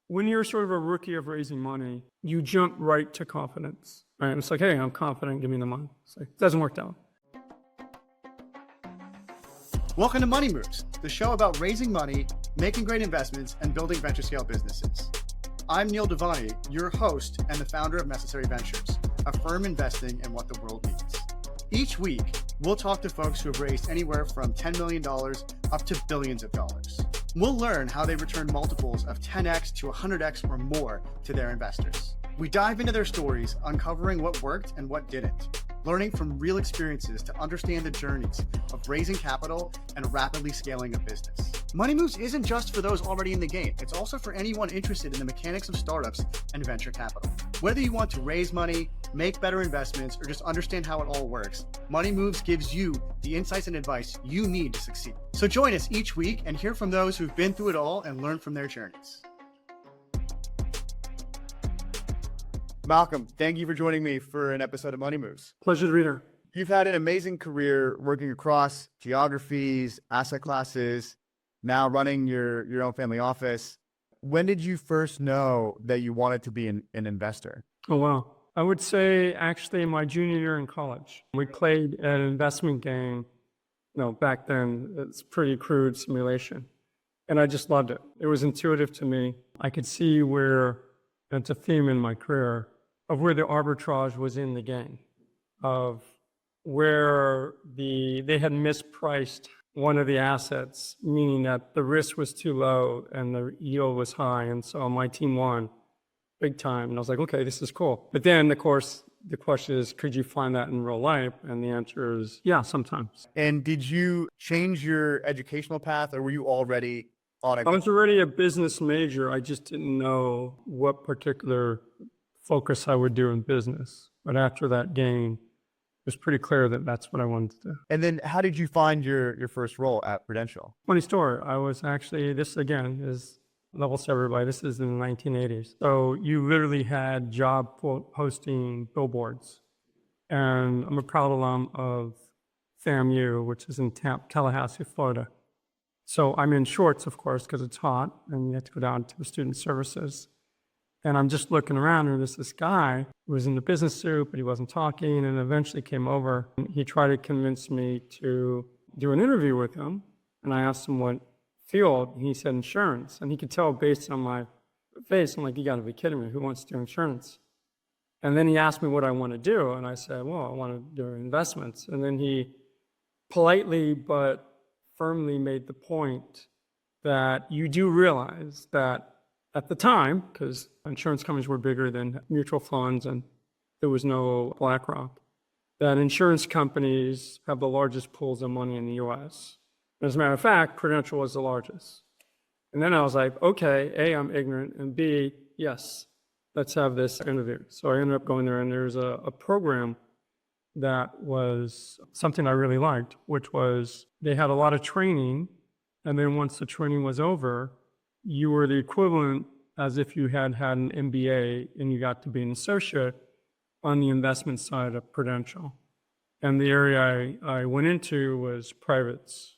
When you're sort of a rookie of raising money, you jump right to confidence. Right? And it's like, hey, I'm confident, give me the money. It's like, it doesn't work that way. Welcome to Money Moves, the show about raising money, making great investments, and building venture scale businesses. I'm Neil Devani, your host and the founder of Necessary Ventures, a firm investing in what the world needs. Each week, we'll talk to folks who have raised anywhere from $10 million up to billions of dollars. We'll learn how they return multiples of 10x to 100x or more to their investors. We dive into their stories, uncovering what worked and what didn't, learning from real experiences to understand the journeys of raising capital and rapidly scaling a business. Money Moves isn't just for those already in the game. It's also for anyone interested in the mechanics of startups and venture capital. Whether you want to raise money, make better investments, or just understand how it all works, Money Moves gives you the insights and advice you need to succeed. So join us each week and hear from those who've been through it all and learn from their journeys. Malcolm, thank you for joining me for an episode of Money Moves. Pleasure to be here. You've had an amazing career working across geographies, asset classes, now running your own family office. When did you first know that you wanted to be an investor? Oh, wow. I would say actually my junior year in college. We played an investment game. Back then, it's pretty crude simulation. And I just loved it. It was intuitive to me. I could see where, it's a theme in my career, of where the arbitrage was in the game, of where they had mispriced one of the assets, meaning that the risk was too low and the yield was high. And so my team won big time. And I was like, okay, this is cool. But then, of course, the question is, could you find that in real life? And the answer is, yeah, sometimes. And did you change your educational path, or were you already on I was already a business major. I just didn't know what particular focus I would do in business. But after that game, it was pretty clear that that's what I wanted to do. And then how did you find your first role at Prudential? Funny story. I was actually, this again is level set everybody. This is in the 1980s. So you literally had job posting billboards. And I'm a proud alum of FAMU, which is in Tallahassee, Florida. So I'm in shorts, of course, because it's hot, and you have to go down to the student services. And I'm just looking around, and there's this guy who was in the business suit, but he wasn't talking, and eventually came over. He tried to convince me to do an interview with him, and I asked him what field, and he said insurance. And he could tell based on my face, I'm like, you gotta be kidding me, who wants to do insurance? And then he asked me what I want to do, and I said, well, I want to do investments. And then he politely but firmly made the point that you do realize that at the time, because insurance companies were bigger than mutual funds and there was no BlackRock, that insurance companies have the largest pools of money in the US. As a matter of fact, Prudential was the largest. And then I was like, okay, A, I'm ignorant, and B, yes, let's have this interview. So I ended up going there, and there's a program that was something I really liked, which was they had a lot of training, and then once the training was over, you were the equivalent as if you had had an MBA and you got to be an associate on the investment side of Prudential. And the area I went into was privates.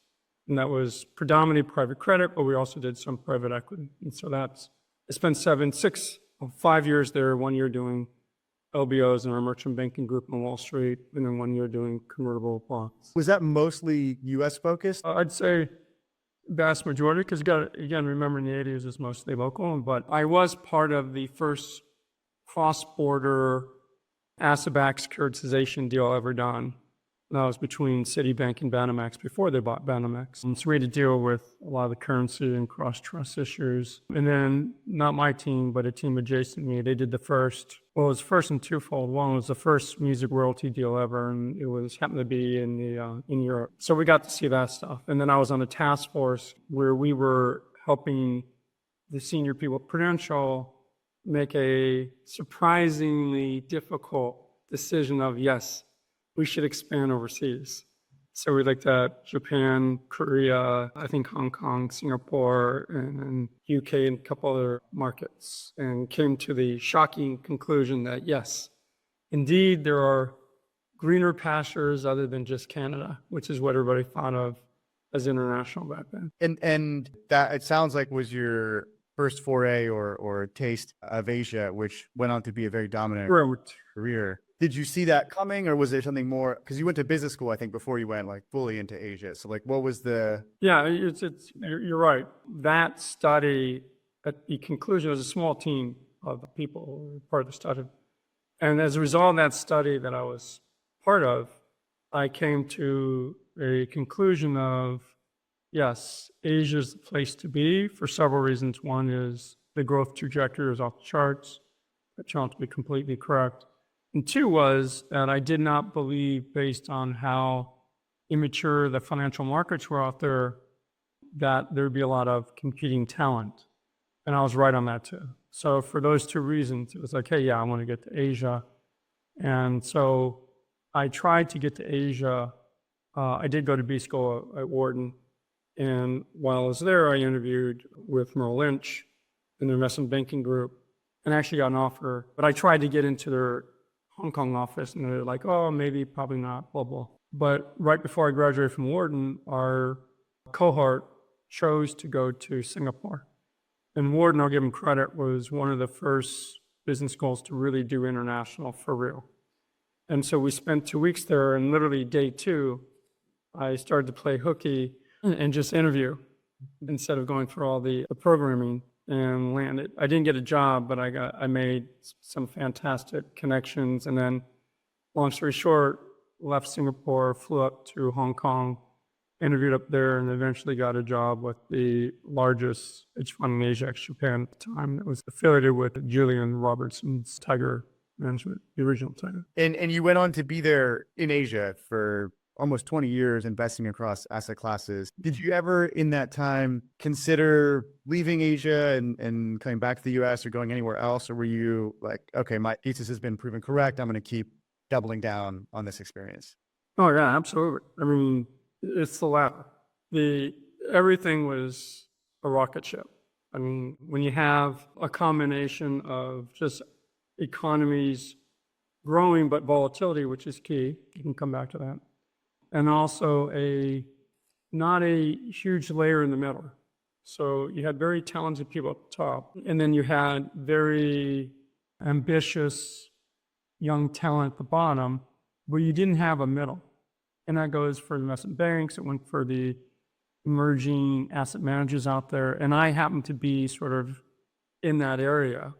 And that was predominantly private credit, but we also did some private equity. And so I spent 5 years there, 1 year doing LBOs in our merchant banking group on Wall Street, and then 1 year doing convertible bonds. Was that mostly US focused? I'd say vast majority, because again, remember in the 80s it was mostly local, but I was part of the first cross-border asset-backed securitization deal ever done. That was between Citibank and Banamex before they bought Banamex. And so we had to deal with a lot of the currency and cross-trust issues. And then not my team, but a team adjacent to me, they did the first, well, it was first in twofold. One was the first music royalty deal ever, and it happened to be in Europe. So we got to see that stuff. And then I was on a task force where we were helping the senior people at Prudential make a surprisingly difficult decision of, yes, we should expand overseas. So we looked at Japan, Korea, I think Hong Kong, Singapore, and UK, and a couple other markets, and came to the shocking conclusion that yes, indeed there are greener pastures other than just Canada, which is what everybody thought of as international back then. And that, it sounds like, was your first foray or taste of Asia, which went on to be a very dominant Correct. career. Did you see that coming, or was there something more? Because you went to business school, I think, before you went like fully into Asia. So like, what was the? Yeah, you're right. That study, at the conclusion, was a small team of people who were part of the study. And as a result of that study that I was part of, I came to a conclusion of, yes, Asia is the place to be for several reasons. One is the growth trajectory is off the charts. That turned out to be completely correct. And two was that I did not believe, based on how immature the financial markets were out there, that there'd be a lot of competing talent. And I was right on that too. So for those two reasons, it was like, hey, yeah, I want to get to Asia. And so I tried to get to Asia. I did go to B school at Wharton. And while I was there, I interviewed with Merrill Lynch in the investment banking group and actually got an offer. But I tried to get into their Hong Kong office, and they're like, oh, maybe, probably not, blah, blah. But right before I graduated from Wharton, our cohort chose to go to Singapore. And Wharton, I'll give them credit, was one of the first business schools to really do international for real. And so we spent 2 weeks there, and literally day 2, I started to play hooky and just interview instead of going through all the programming, and landed. I didn't get a job, but I made some fantastic connections. And then, long story short, left Singapore, flew up to Hong Kong, interviewed up there, and eventually got a job with the largest hedge fund in Asia, ex-Japan at the time, that was affiliated with Julian Robertson's Tiger Management, the original Tiger. And you went on to be there in Asia for almost 20 years, investing across asset classes. Did you ever in that time consider leaving Asia and coming back to the US or going anywhere else? Or were you like, okay, my thesis has been proven correct, I'm going to keep doubling down on this experience? Oh yeah, absolutely. I mean, it's the latter. Everything was a rocket ship. I mean, when you have a combination of just economies growing, but volatility, which is key, you can come back to that, and also not a huge layer in the middle. So you had very talented people at the top, and then you had very ambitious young talent at the bottom, where you didn't have a middle. And that goes for investment banks, it went for the emerging asset managers out there, and I happened to be sort of in that area.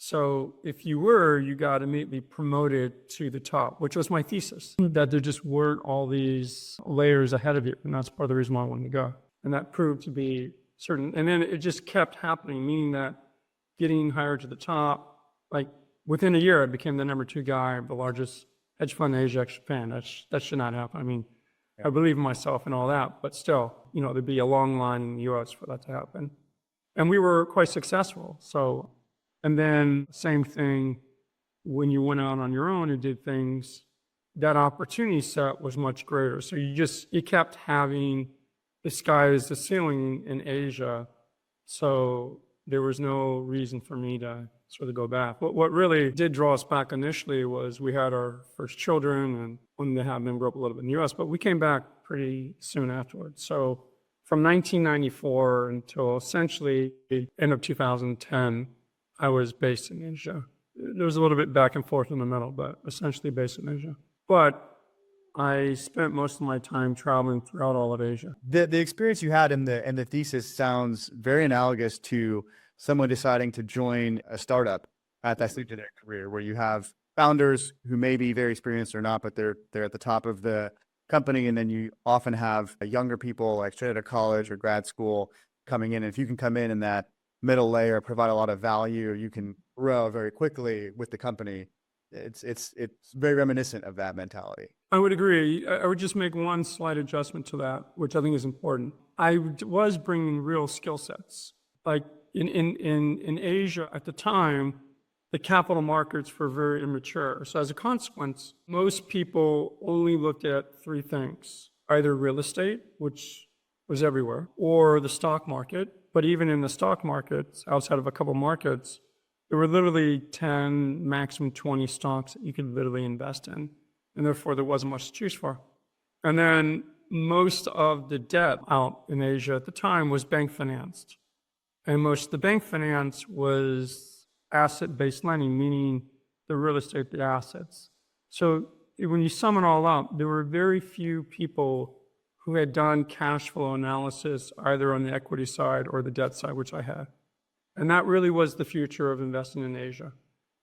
So if you got immediately promoted to the top, which was my thesis, that there just weren't all these layers ahead of you. And that's part of the reason why I wanted to go. And that proved to be certain. And then it just kept happening, meaning that getting higher to the top, like within a year, I became the number 2 guy of the largest hedge fund in Asia, ex-Japan. That should not happen. I mean, I believe in myself and all that, but still, there'd be a long line in the US for that to happen. And we were quite successful. So, and then same thing when you went out on your own and did things, that opportunity set was much greater. So you kept having the sky is the ceiling in Asia. So there was no reason for me to sort of go back. What really did draw us back initially was we had our first children, and when they had them grow up a little bit in the US, but we came back pretty soon afterwards. So from 1994 until essentially the end of 2010, I was based in Asia. There was a little bit back and forth in the middle, but essentially based in Asia. But I spent most of my time traveling throughout all of Asia. The experience you had in the thesis sounds very analogous to someone deciding to join a startup at that stage of their career, where you have founders who may be very experienced or not, but they're at the top of the company, and then you often have younger people like straight out of college or grad school coming in. And if you can come in that middle layer, provide a lot of value, you can grow very quickly with the company. It's very reminiscent of that mentality. I would agree. I would just make one slight adjustment to that, which I think is important. I was bringing real skill sets. Like in Asia at the time, the capital markets were very immature. So as a consequence, most people only looked at 3 things: either real estate, which was everywhere, or the stock market. But even in the stock markets, outside of a couple markets, there were literally 10, maximum 20 stocks that you could literally invest in. And therefore, there wasn't much to choose for. And then most of the debt out in Asia at the time was bank financed. And most of the bank finance was asset-based lending, meaning the real estate, the assets. So when you sum it all up, there were very few people who had done cash flow analysis either on the equity side or the debt side, which I had. And that really was the future of investing in Asia.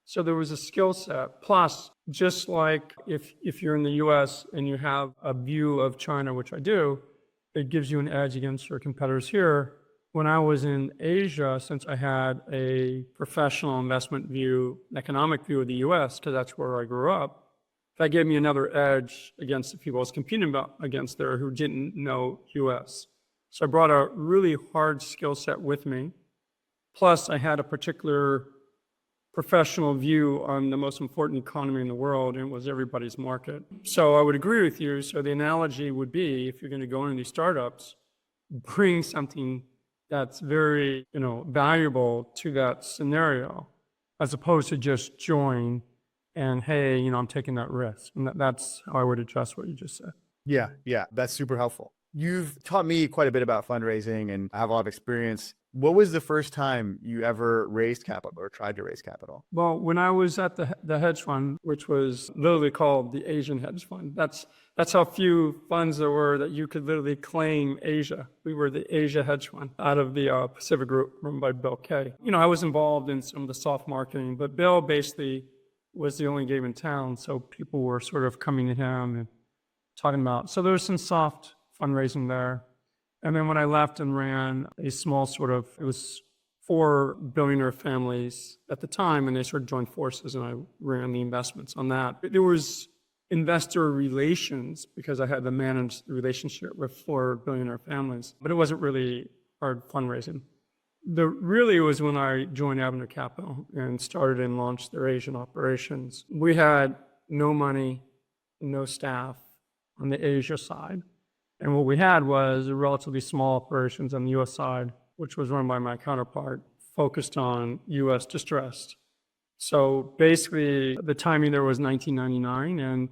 So there was a skill set. Plus, just like if you're in the US and you have a view of China, which I do, it gives you an edge against your competitors here. When I was in Asia, since I had a professional investment view, an economic view of the US, because that's where I grew up, that gave me another edge against the people I was competing against there who didn't know US. So I brought a really hard skill set with me. Plus, I had a particular professional view on the most important economy in the world, and it was everybody's market. So I would agree with you. So the analogy would be, if you're going to go into these startups, bring something that's very, valuable to that scenario, as opposed to just join and, hey, I'm taking that risk. And that's how I would address what you just said. Yeah, that's super helpful. You've taught me quite a bit about fundraising and I have a lot of experience. What was the first time you ever raised capital or tried to raise capital? Well, when I was at the hedge fund, which was literally called the Asian Hedge Fund, that's how few funds there were that you could literally claim Asia. We were the Asia Hedge Fund out of the Pacific Group run by Bill Kay. I was involved in some of the soft marketing, but Bill basically was the only game in town, so people were sort of coming to him and talking about. So there was some soft fundraising there. And then when I left and ran a small it was 4 billionaire families at the time, and they sort of joined forces, and I ran the investments on that. There was investor relations because I had to manage the relationship with 4 billionaire families, but it wasn't really hard fundraising. Really was when I joined Avenue Capital and started and launched their Asian operations. We had no money, no staff on the Asia side. And what we had was a relatively small operations on the US side, which was run by my counterpart, focused on US distressed. So basically, the timing there was 1999, and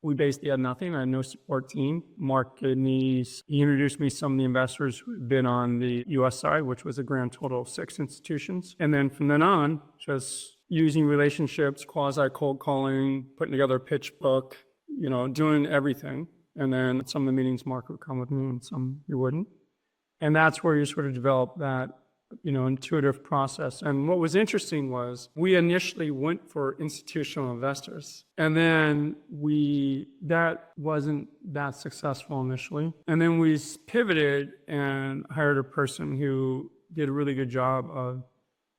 we basically had nothing. I had no support team. Mark he introduced me to some of the investors who had been on the US side, which was a grand total of 6 institutions. And then from then on, just using relationships, quasi-cold calling, putting together a pitch book, doing everything. And then some of the meetings, Mark would come with me and some he wouldn't. And that's where you sort of develop that, intuitive process. And what was interesting was we initially went for institutional investors. And then that wasn't that successful initially. And then we pivoted and hired a person who did a really good job of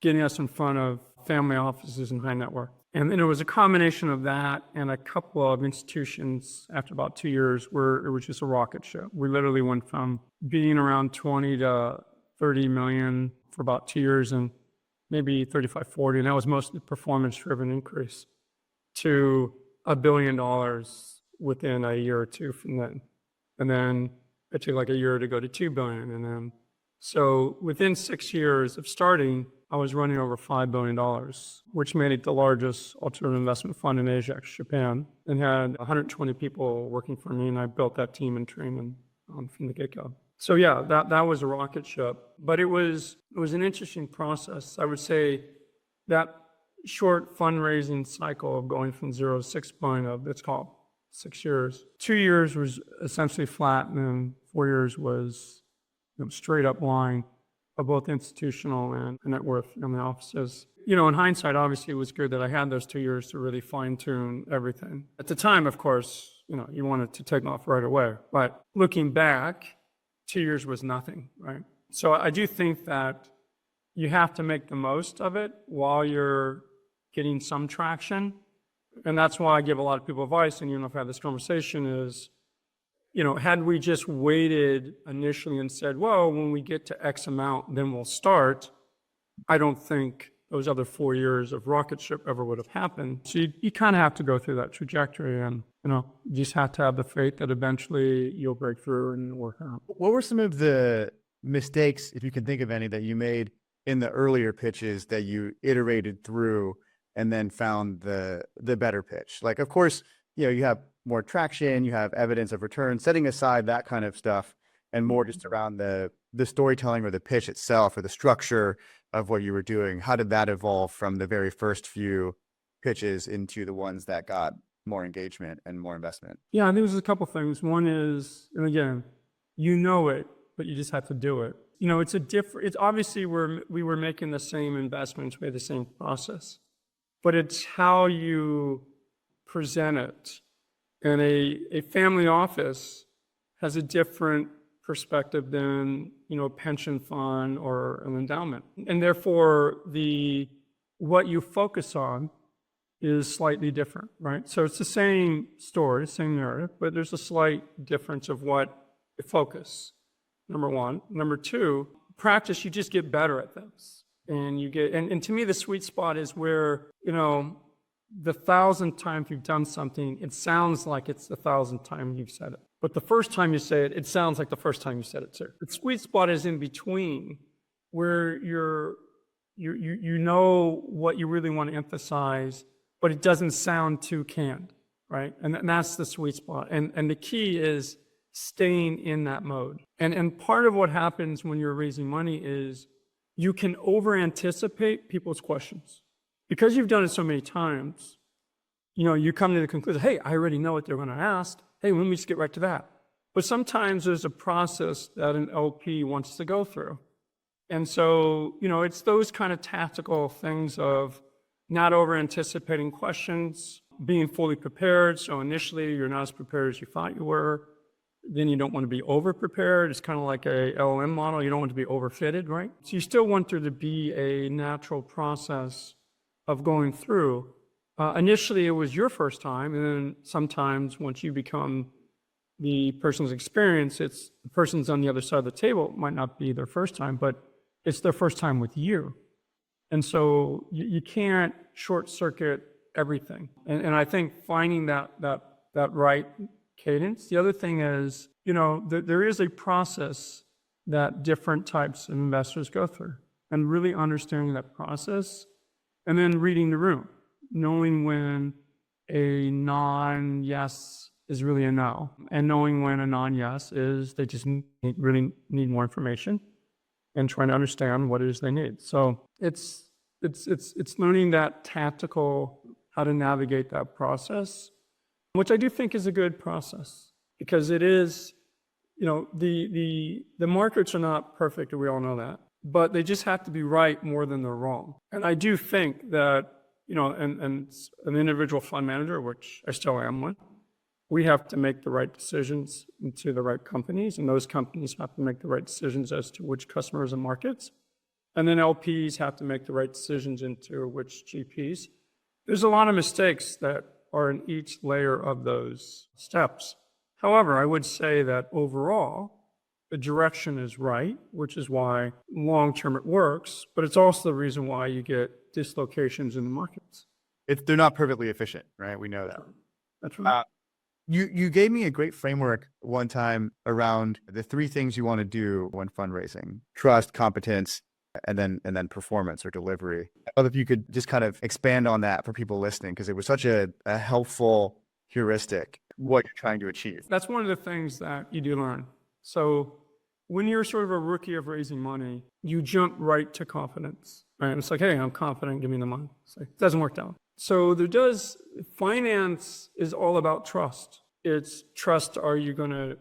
getting us in front of family offices and high net worth. And then it was a combination of that and a couple of institutions after about 2 years where it was just a rocket ship. We literally went from being around 20 to 30 million for about 2 years and maybe 35, 40, and that was mostly performance-driven increase, to $1 billion within a year or two from then. And then it took like a year to go to 2 billion. And then, so within 6 years of starting, I was running over $5 billion, which made it the largest alternative investment fund in Asia, ex-Japan, and had 120 people working for me, and I built that team and trained them from the get-go. So yeah, that was a rocket ship, but it was an interesting process. I would say that short fundraising cycle of going from 0 to 6 billion, let's call it 6 years. 2 years was essentially flat, and then 4 years was straight up line of both institutional and net worth family offices. In hindsight, obviously, it was good that I had those 2 years to really fine-tune everything. At the time, of course, you wanted to take off right away. But looking back, 2 years was nothing, right? So I do think that you have to make the most of it while you're getting some traction. And that's why I give a lot of people advice, and I've had this conversation, is had we just waited initially and said, well, when we get to X amount, then we'll start, I don't think those other 4 years of rocket ship ever would have happened. So you kind of have to go through that trajectory, and you just have to have the faith that eventually you'll break through and work out. What were some of the mistakes, if you can think of any, that you made in the earlier pitches that you iterated through and then found the better pitch? Like, of course, you have more traction, you have evidence of return, setting aside that kind of stuff. and more just around the storytelling or the pitch itself or the structure of what you were doing. How did that evolve from the very first few pitches into the ones that got more engagement and more investment? Yeah, I think there's a couple things. One is, and again, you know it, but you just have to do it. It's obviously we were making the same investments, we had the same process, but it's how you present it. And a family office has a different perspective than, a pension fund or an endowment. And therefore, what you focus on is slightly different, right? So it's the same story, same narrative, but there's a slight difference of what you focus, number one. Number two, practice, you just get better at this. And to me, the sweet spot is where, the 1,000th time you've done something, it sounds like it's the 1,000th time you've said it. But the first time you say it, it sounds like the first time you said it too. The sweet spot is in between, where you know what you really want to emphasize, but it doesn't sound too canned, right? And that's the sweet spot. And the key is staying in that mode. And part of what happens when you're raising money is you can over-anticipate people's questions. Because you've done it so many times, you come to the conclusion, hey, I already know what they're going to ask. Hey, let me just get right to that. But sometimes there's a process that an LP wants to go through. And so, it's those kind of tactical things of not over-anticipating questions, being fully prepared. So initially, you're not as prepared as you thought you were. Then you don't want to be over-prepared. It's kind of like a LLM model. You don't want to be overfitted, right? So you still want there to be a natural process of going through. Initially, it was your first time, and then sometimes once you become the person's experience, it's the person's on the other side of the table. It might not be their first time, but it's their first time with you. And so you can't short circuit everything. And I think finding that right cadence. The other thing is, there is a process that different types of investors go through, and really understanding that process, and then reading the room, knowing when a non-yes is really a no, and knowing when a non-yes is they just really need more information, and trying to understand what it is they need. So it's learning that tactical, how to navigate that process, which I do think is a good process, because it is, the markets are not perfect, and we all know that, but they just have to be right more than they're wrong. And I do think that, and an individual fund manager, which I still am one, we have to make the right decisions into the right companies, and those companies have to make the right decisions as to which customers and markets. And then LPs have to make the right decisions into which GPs. There's a lot of mistakes that are in each layer of those steps. However, I would say that overall, the direction is right, which is why long-term it works, but it's also the reason why you get dislocations in the markets. They're not perfectly efficient, right? We know that. That's right. You gave me a great framework one time around the three things you want to do when fundraising: trust, competence, and then performance or delivery. I'd love if you could just kind of expand on that for people listening, because it was such a helpful heuristic, what you're trying to achieve. That's one of the things that you do learn. So when you're sort of a rookie of raising money, you jump right to confidence, right? It's like, hey, I'm confident, give me the money. It's like, it doesn't work out. So finance is all about trust. It's trust, are you going to,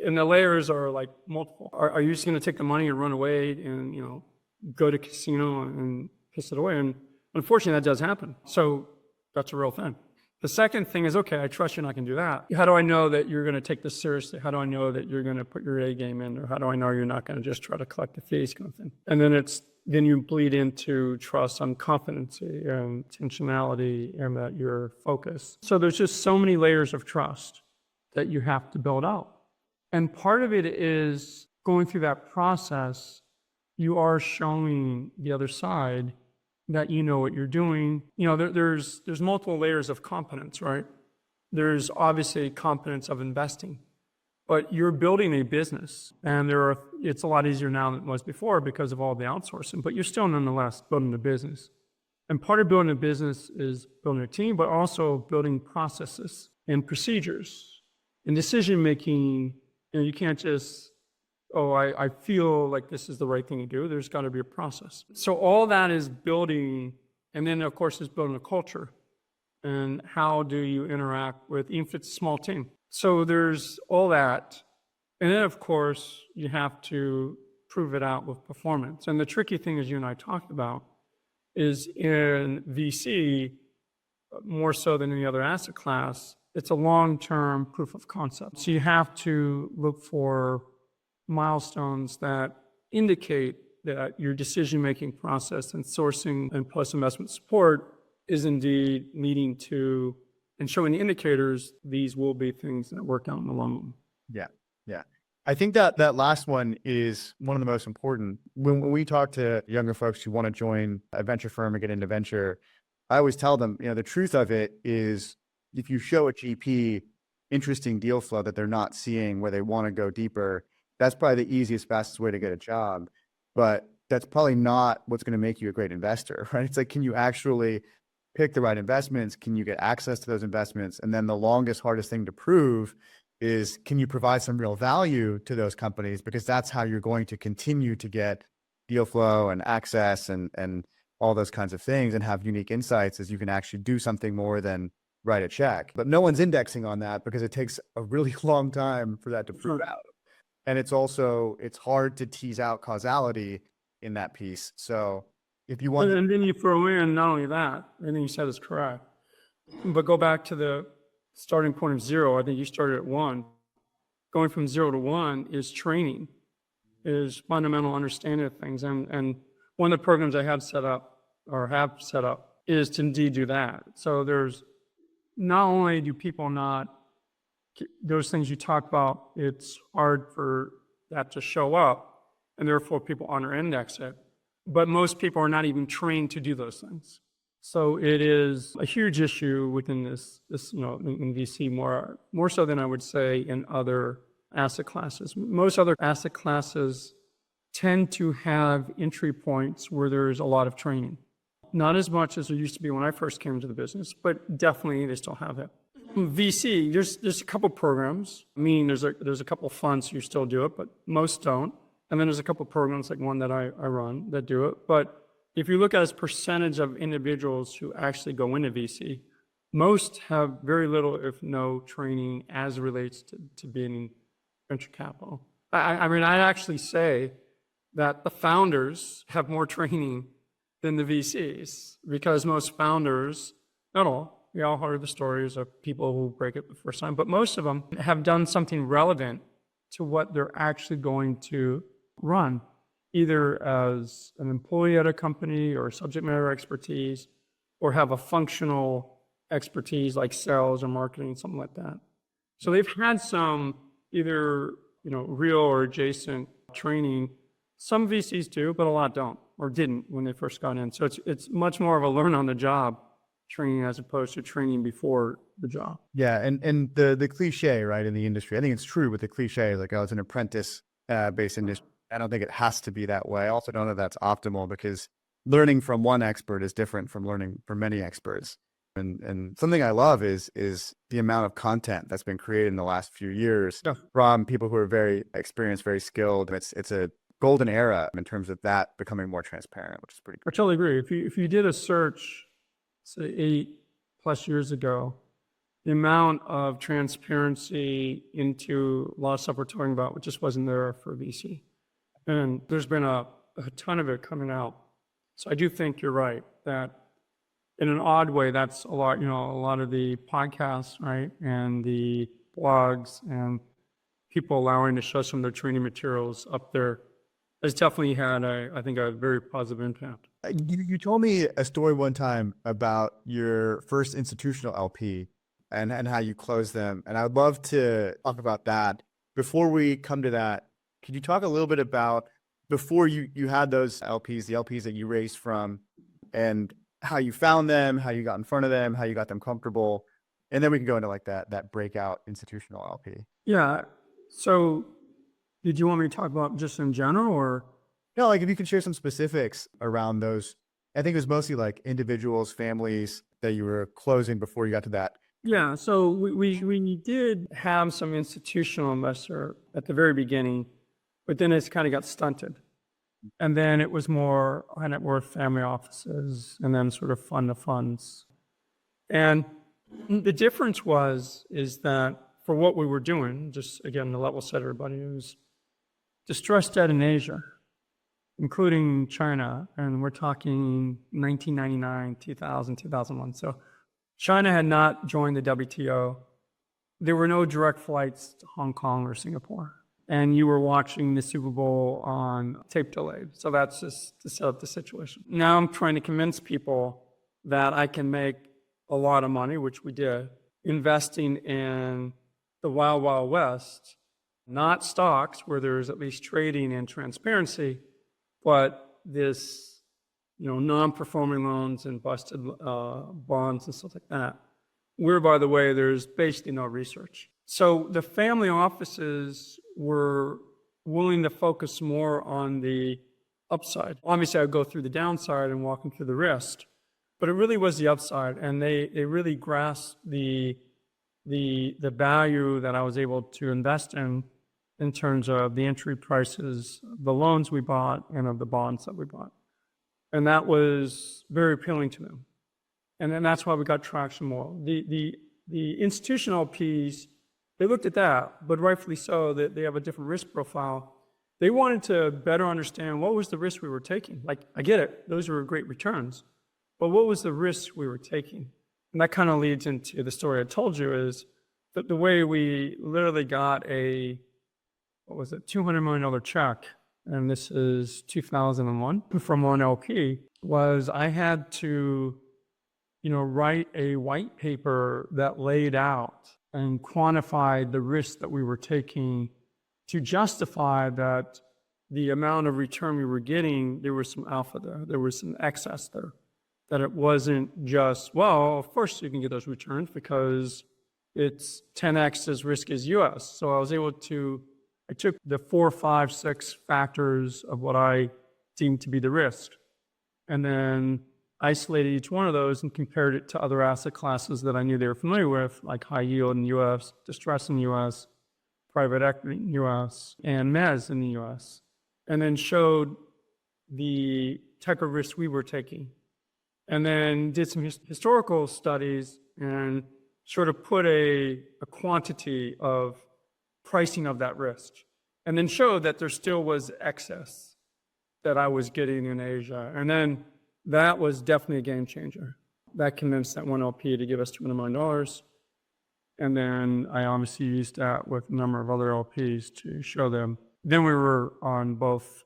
and the layers are like multiple. Are you just going to take the money and run away and, go to casino and piss it away? And unfortunately, that does happen. So that's a real thing. The second thing is, okay, I trust you're not going to do that. How do I know that you're going to take this seriously? How do I know that you're going to put your A game in? Or how do I know you're not going to just try to collect the fees kind of thing? And then you bleed into trust on competency and intentionality and that you're focused. So there's just so many layers of trust that you have to build out. And part of it is going through that process, you are showing the other side that you know what you're doing. There's multiple layers of competence, right? There's obviously competence of investing, but you're building a business, and it's a lot easier now than it was before because of all the outsourcing, but you're still nonetheless building a business. And part of building a business is building a team, but also building processes and procedures and decision-making You can't just, oh, I feel like this is the right thing to do. There's got to be a process. So all that is building, and then of course is building a culture. And how do you interact with, even if it's a small team? So there's all that. And then of course you have to prove it out with performance. And the tricky thing, as you and I talked about, is in VC, more so than any other asset class, it's a long-term proof of concept. So you have to look for milestones that indicate that your decision-making process and sourcing and post-investment support is indeed leading to and showing the indicators these will be things that work out in the long run. Yeah. Yeah. I think that that last one is one of the most important. When we talk to younger folks who want to join a venture firm or get into venture, I always tell them, the truth of it is if you show a GP interesting deal flow that they're not seeing where they want to go deeper, that's probably the easiest, fastest way to get a job. But that's probably not what's going to make you a great investor, right? It's like, can you actually pick the right investments? Can you get access to those investments? And then the longest, hardest thing to prove is, can you provide some real value to those companies? Because that's how you're going to continue to get deal flow and access and all those kinds of things and have unique insights, as you can actually do something more than write a check. But no one's indexing on that because it takes a really long time for that to prove out. And it's hard to tease out causality in that piece. So if you want, And then you throw in not only that, everything you said is correct, but go back to the starting point of zero. I think you started at 1. Going from 0 to 1 is training, is fundamental understanding of things. And one of the programs I have set up is to indeed do that. So there's not only do people not, those things you talk about, it's hard for that to show up, and therefore people under-index it. But most people are not even trained to do those things. So it is a huge issue within this in VC more so than I would say in other asset classes. Most other asset classes tend to have entry points where there's a lot of training. Not as much as there used to be when I first came into the business, but definitely they still have it. VC, there's a couple programs, meaning there's a couple funds who still do it, but most don't. And then there's a couple programs like one that I run that do it. But if you look at as percentage of individuals who actually go into VC, most have very little, if no, training as it relates to being in venture capital. I mean, I'd actually say that the founders have more training than the VCs, because most founders, not all, we all heard the stories of people who break it the first time, but most of them have done something relevant to what they're actually going to run, either as an employee at a company or subject matter expertise, or have a functional expertise like sales or marketing, something like that. So they've had some either real or adjacent training. Some VCs do, but a lot don't or didn't when they first got in. So it's much more of a learn on the job training as opposed to training before the job. yeah, and the cliche, right, in the industry, I think it's true with the cliche, like, oh, it's an apprentice based industry. I don't think it has to be that way. I also don't know if that's optimal, because learning from one expert is different from learning from many experts. And something I love is the amount of content that's been created in the last few years from people who are very experienced, very skilled. It's a golden era in terms of that becoming more transparent, which is pretty cool. I totally agree. If you did a search, say 8+ years ago, the amount of transparency into a lot of stuff we're talking about, which just wasn't there for VC. And there's been a ton of it coming out. So I do think you're right that in an odd way, that's a lot, a lot of the podcasts, right? And the blogs and people allowing to show some of their training materials up there has definitely had, I think, a very positive impact. You told me a story one time about your first institutional LP and how you closed them. And I'd love to talk about that. Before we come to that, could you talk a little bit about before you had those LPs, the LPs that you raised from, and how you found them, how you got in front of them, how you got them comfortable, and then we can go into like that breakout institutional LP. Yeah. So did you want me to talk about just in general, or? No, like if you could share some specifics around those. I think it was mostly like individuals, families that you were closing before you got to that Yeah, so we did have some institutional investor at the very beginning, but then it's kind of got stunted. And then it was more high net worth family offices and then sort of fund of funds. And the difference is that for what we were doing, just again, to level set everybody, it was distressed debt in Asia, including China. And we're talking 1999, 2000, 2001. So China had not joined the WTO. There were no direct flights to Hong Kong or Singapore. And you were watching the Super Bowl on tape delayed. So that's just to set up the situation. Now I'm trying to convince people that I can make a lot of money, which we did, investing in the Wild Wild West, not stocks where there's at least trading and transparency, but this, non-performing loans and busted bonds and stuff like that, where, by the way, there's basically no research. So the family offices were willing to focus more on the upside. Obviously, I would go through the downside and walk them through the risk, but it really was the upside, and they really grasped the value that I was able to invest in terms of the entry prices, the loans we bought, and of the bonds that we bought. And that was very appealing to them. And then that's why we got traction more. The institutional LPs, they looked at that, but rightfully so, that they have a different risk profile. They wanted to better understand what was the risk we were taking. Like, I get it, those were great returns, but what was the risk we were taking? And that kind of leads into the story I told you, is that the way we literally got a, $200 million check, and this is 2001, from one LP, was I had to, write a white paper that laid out and quantified the risk that we were taking to justify that the amount of return we were getting, there was some alpha there, there was some excess there. That it wasn't just, well, of course you can get those returns because it's 10x as risk as US. So I took the 4, 5, 6 factors of what I deemed to be the risk, and then isolated each one of those and compared it to other asset classes that I knew they were familiar with, like high yield in the US, distress in the US, private equity in the US, and mezz in the US, and then showed the type of risk we were taking. And then did some historical studies and sort of put a quantity of pricing of that risk, and then showed that there still was excess that I was getting in Asia. And then that was definitely a game changer. That convinced that one LP to give us $200 million. And then I obviously used that with a number of other LPs to show them. Then we were on both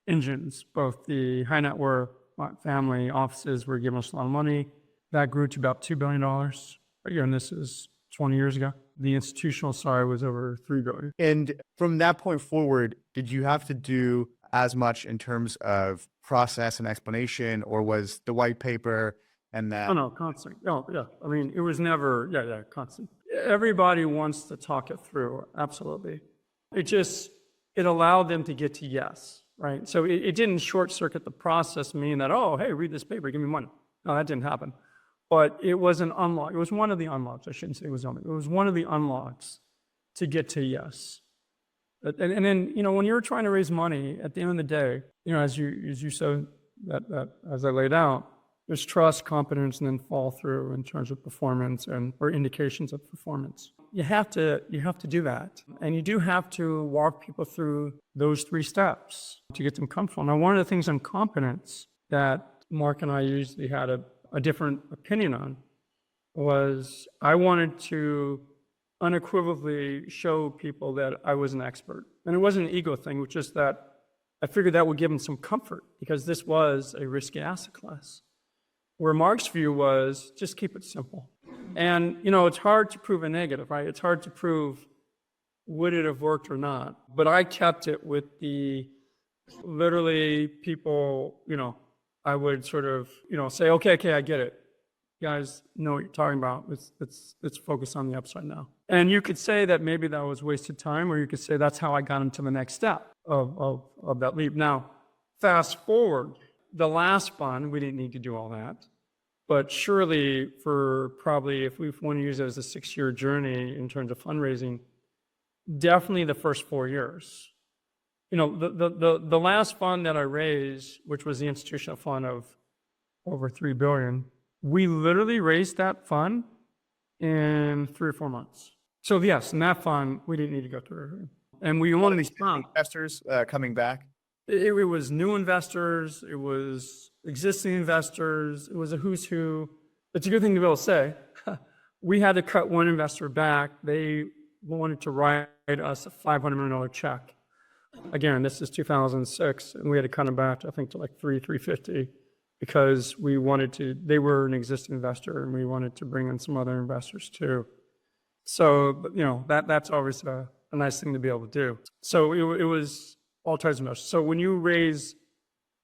engines, both the high net worth family offices were giving us a lot of money. That grew to about $2 billion. Again, this is 20 years ago. The institutional side was over $3 billion. And from that point forward, did you have to do as much in terms of process and explanation, or was the white paper and that? Oh, no, constant. Oh, yeah. I mean, it was never, constant. Everybody wants to talk it through, absolutely. It allowed them to get to yes, right? So it didn't short circuit the process, meaning that, oh, hey, read this paper, give me money. No, that didn't happen. But it was an unlock. It was one of the unlocks. I shouldn't say it was only. It was one of the unlocks to get to yes. And then, when you're trying to raise money, at the end of the day, as you said, that as I laid out, there's trust, competence, and then fall through in terms of performance or indications of performance. You have to do that, and you do have to walk people through those 3 steps to get them comfortable. Now, one of the things on competence that Mark and I usually had a different opinion on was I wanted to unequivocally show people that I was an expert. And it wasn't an ego thing, which is that I figured that would give them some comfort because this was a risky asset class. Where Mark's view was just keep it simple. And, it's hard to prove a negative, right? It's hard to prove would it have worked or not. But I kept it with literally people, I would sort of, say, okay, I get it. You guys know what you're talking about. Let's focus on the upside now. And you could say that maybe that was wasted time, or you could say that's how I got into the next step of that leap. Now, fast forward, the last fund, we didn't need to do all that. But surely for probably, if we want to use it as a 6-year journey in terms of fundraising, definitely the first 4 years. You know, the last fund that I raised, which was the institutional fund of over $3 billion, we literally raised that fund in 3 or 4 months. So yes, in that fund, we didn't need to go through. And we only found Investors coming back. it was new investors, it was existing investors, it was a who's who. It's a good thing to be able to say. We had to cut one investor back. They wanted to write us a $500 million check. Again, this is 2006, and we had to cut them back, I think, to like 350, because we wanted to, they were an existing investor, and we wanted to bring in some other investors too. So, you know, that's always a nice thing to be able to do. So it was all types of investors. So when you raise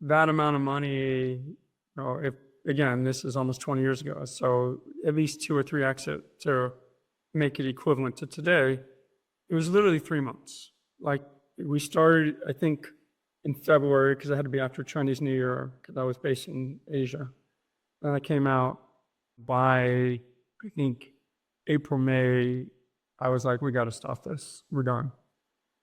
that amount of money, you know, if, again, this is almost 20 years ago, so at least 2 or 3 exit to make it equivalent to today, it was literally 3 months. Like, we started, I think, in February, because I had to be after Chinese New Year, because I was based in Asia. And I came out by, I think, April, May, I was like, we got to stop this. We're done.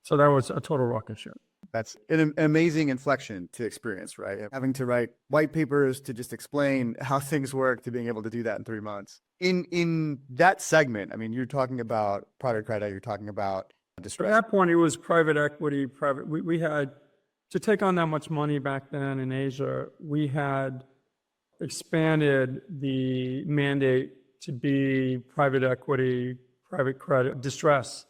So that was a total rocket ship. That's an amazing inflection to experience, right? Having to write white papers to just explain how things work, to being able to do that in 3 months. In that segment, I mean, you're talking about private credit, you're talking about distress. At that point, it was private equity, we had, to take on that much money back then in Asia, we had expanded the mandate to be private equity, private credit, distress,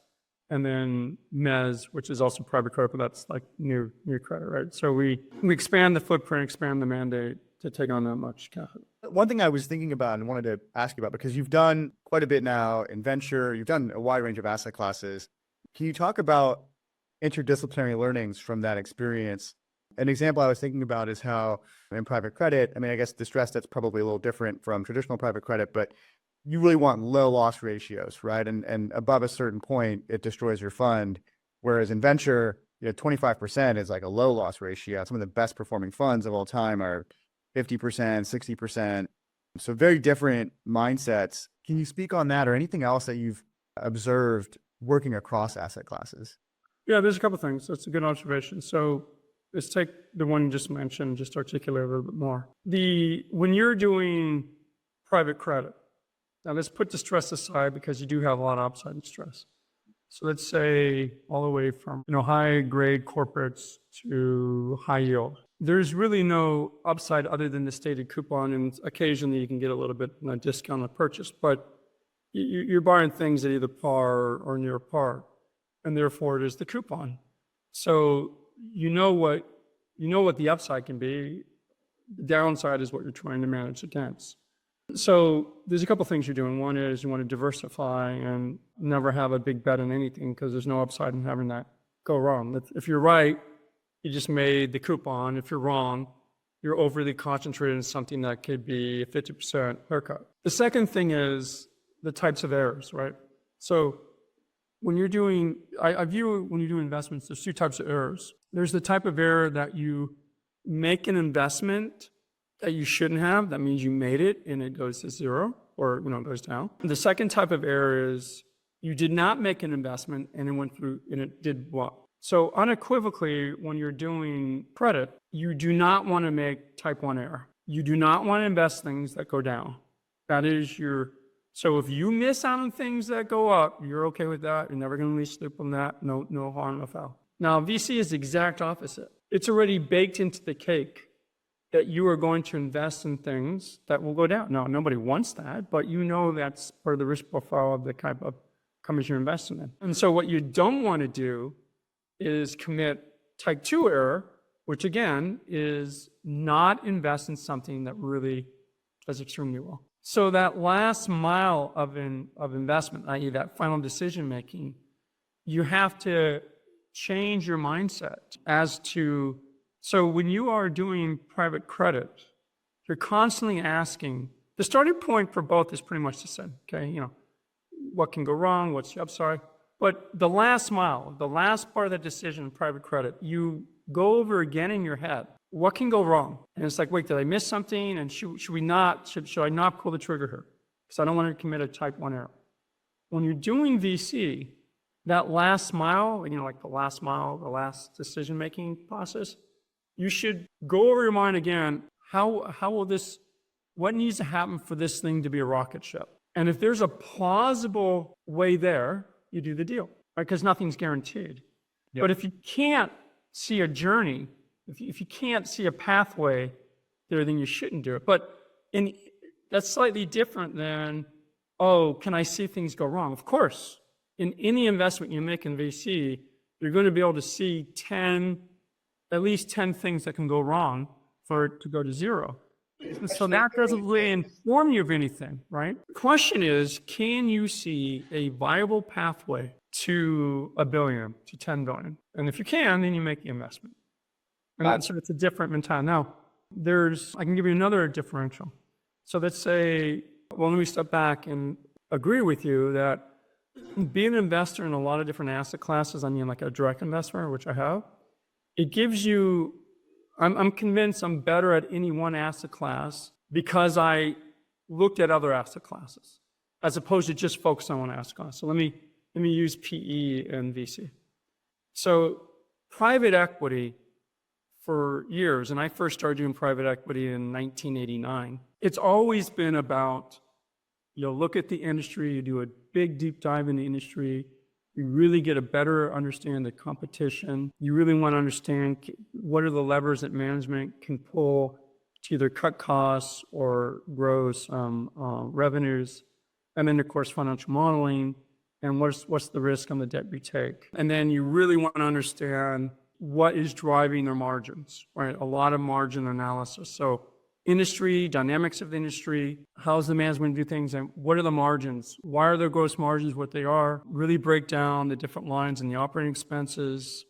and then mezz, which is also private credit, but that's like new credit, right? So we expand the footprint, expand the mandate to take on that much capital. One thing I was thinking about and wanted to ask you about, because you've done quite a bit now in venture, you've done a wide range of asset classes. Can you talk about interdisciplinary learnings from that experience? An example I was thinking about is how in private credit, I mean, I guess distress, that's probably a little different from traditional private credit, but you really want low loss ratios, right? And above a certain point, it destroys your fund. Whereas in venture, you know, 25% is like a low loss ratio. Some of the best performing funds of all time are 50%, 60%. So very different mindsets. Can you speak on that or anything else that you've observed working across asset classes? Yeah, there's a couple of things. That's a good observation. So let's take the one you just mentioned, just articulate a little bit more. When you're doing private credit, now let's put distress aside because you do have a lot of upside in stress. So let's say all the way from, you know, high grade corporates to high yield. There's really no upside other than the stated coupon, and occasionally you can get a little bit of a discount on purchase, but you're buying things at either par or near par, and therefore it is the coupon. So you know what the upside can be. The downside is what you're trying to manage against. So there's a couple things you're doing. One is you want to diversify and never have a big bet on anything because there's no upside in having that go wrong. If you're right, you just made the coupon. If you're wrong, you're overly concentrated in something that could be a 50% haircut. The second thing is the types of errors, right? So when you're doing, I view when you do investments, there's 2 types of errors. There's the type of error that you make an investment that you shouldn't have. That means you made it and it goes to zero or, you know, goes down. The second type of error is you did not make an investment and it went through and it did what? So unequivocally, when you're doing credit, you do not want to make type 1 error. You do not want to invest things that go down. That is so if you miss out on things that go up, you're okay with that. You're never going to lose sleep on that. No harm, no foul. Now, VC is the exact opposite. It's already baked into the cake that you are going to invest in things that will go down. Now, nobody wants that, but you know that's part of the risk profile of the type of companies you're investing in. And so what you don't want to do is commit type 2 error, which again is not invest in something that really does extremely well. So that last mile of investment, i.e. that final decision making, you have to change your mindset as to, so when you are doing private credit, you're constantly asking, the starting point for both is pretty much the same, okay? You know, what can go wrong, what's the upside? But the last mile, the last part of the decision in private credit, you go over again in your head. what can go wrong? And it's like, wait, did I miss something? And should I not pull the trigger here? Because I don't want to commit a type 1 error. When you're doing VC, that last mile, like the last mile, the last decision-making process, you should go over your mind again, what needs to happen for this thing to be a rocket ship? And if there's a plausible way there, you do the deal, right? Because nothing's guaranteed. Yep. But if you can't see a journey, if you can't see a pathway there, then you shouldn't do it. But that's slightly different than, can I see things go wrong? Of course, in any investment you make in VC, you're going to be able to see at least 10 things that can go wrong for it to go to zero. And so that doesn't really inform you of anything, right? The question is, can you see a viable pathway to $1 billion, to 10 billion? And if you can, then you make the investment. And so it's a different mentality. Now, I can give you another differential. So let's say, let me step back and agree with you that being an investor in a lot of different asset classes, like a direct investor, which I have, it gives you, I'm convinced I'm better at any one asset class because I looked at other asset classes as opposed to just focus on one asset class. So let me use PE and VC. So private equity for years, and I first started doing private equity in 1989, it's always been about, look at the industry, you do a big deep dive in the industry, you really get a better understanding of the competition. You really want to understand what are the levers that management can pull to either cut costs or grow some revenues. And then, of course, financial modeling and what's the risk on the debt you take. And then you really want to understand what is driving their margins, right? A lot of margin analysis. So industry, dynamics of the industry, how's the management do things, and what are the margins? Why are their gross margins what they are? Really break down the different lines in the operating expenses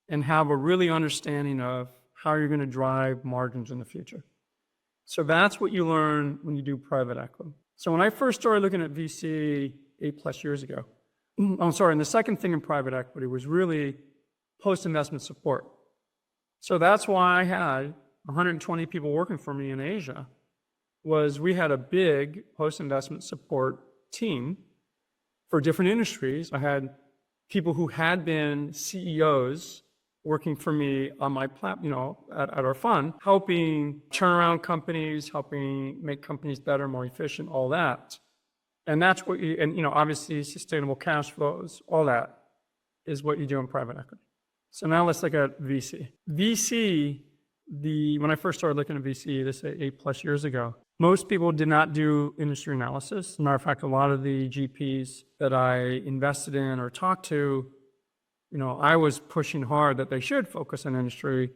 and have a really understanding of how you're going to drive margins in the future. So that's what you learn when you do private equity. So when I first started looking at VC 8+ years ago, and the second thing in private equity was really post-investment support. So that's why I had 120 people working for me in Asia. We had a big post-investment support team for different industries. I had people who had been CEOs working for me on my platform, at our fund, helping turn around companies, helping make companies better, more efficient, all that. And that's what obviously sustainable cash flows, all that is what you do in private equity. So now let's look at VC. When I first started looking at VC, this is 8+ years ago, most people did not do industry analysis. As a matter of fact, a lot of the GPs that I invested in or talked to, I was pushing hard that they should focus on industry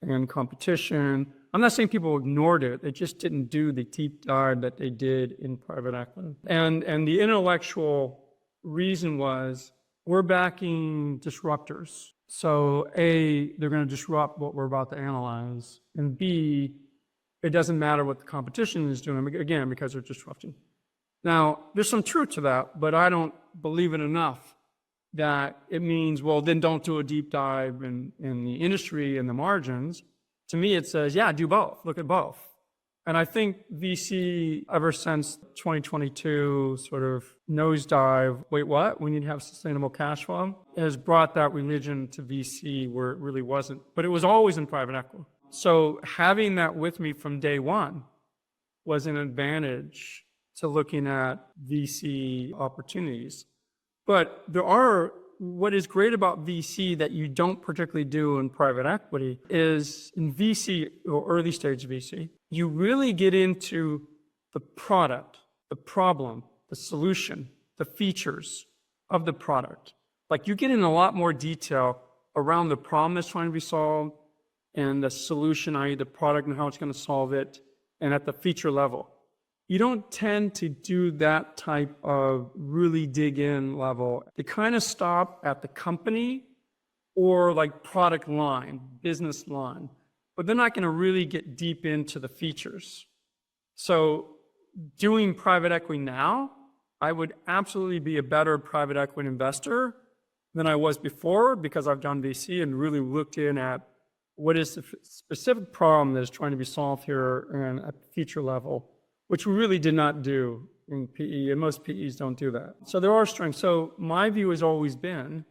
and competition. I'm not saying people ignored it. They just didn't do the deep dive that they did in private equity. And the intellectual reason was we're backing disruptors. So A, they're going to disrupt what we're about to analyze. And B, it doesn't matter what the competition is doing, again, because they're disrupting. Now, there's some truth to that, but I don't believe it enough that it means, then don't do a deep dive in the industry and the margins. To me, it says, do both. Look at both. And I think VC, ever since 2022 sort of nosedive, wait, what? We need to have sustainable cash flow, has brought that religion to VC where it really wasn't. But it was always in private equity. So having that with me from day one was an advantage to looking at VC opportunities. But what is great about VC that you don't particularly do in private equity is in VC or early stage VC, you really get into the product, the problem, the solution, the features of the product. Like you get in a lot more detail around the problem that's trying to be solved and the solution, i.e. the product and how it's going to solve it, and at the feature level. You don't tend to do that type of really dig in level. They kind of stop at the company or like product line, business line, but they're not going to really get deep into the features. So doing private equity now, I would absolutely be a better private equity investor than I was before because I've done VC and really looked in at what is the specific problem that is trying to be solved here and at the feature level, which we really did not do in PE, and most PEs don't do that. So there are strengths. So my view has always been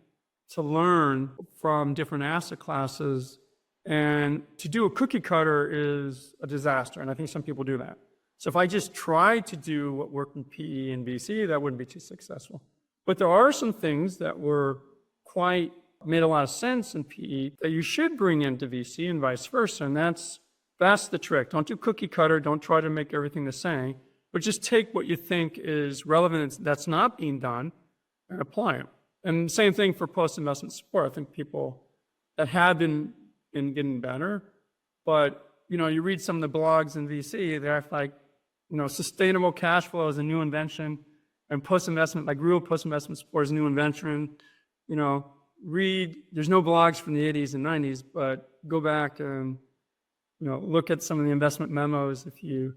to learn from different asset classes, and to do a cookie cutter is a disaster, and I think some people do that. So if I just tried to do what worked in PE and VC, that wouldn't be too successful. But there are some things that made a lot of sense in PE that you should bring into VC and vice versa, and that's the trick. Don't do cookie cutter, don't try to make everything the same, but just take what you think is relevant that's not being done and apply it. And same thing for post-investment support. I think people that have been getting better, but you read some of the blogs in VC, they act like, sustainable cash flow is a new invention, and post-investment, like real post-investment support is a new invention. There's no blogs from the 80s and 90s, but go back and, look at some of the investment memos if you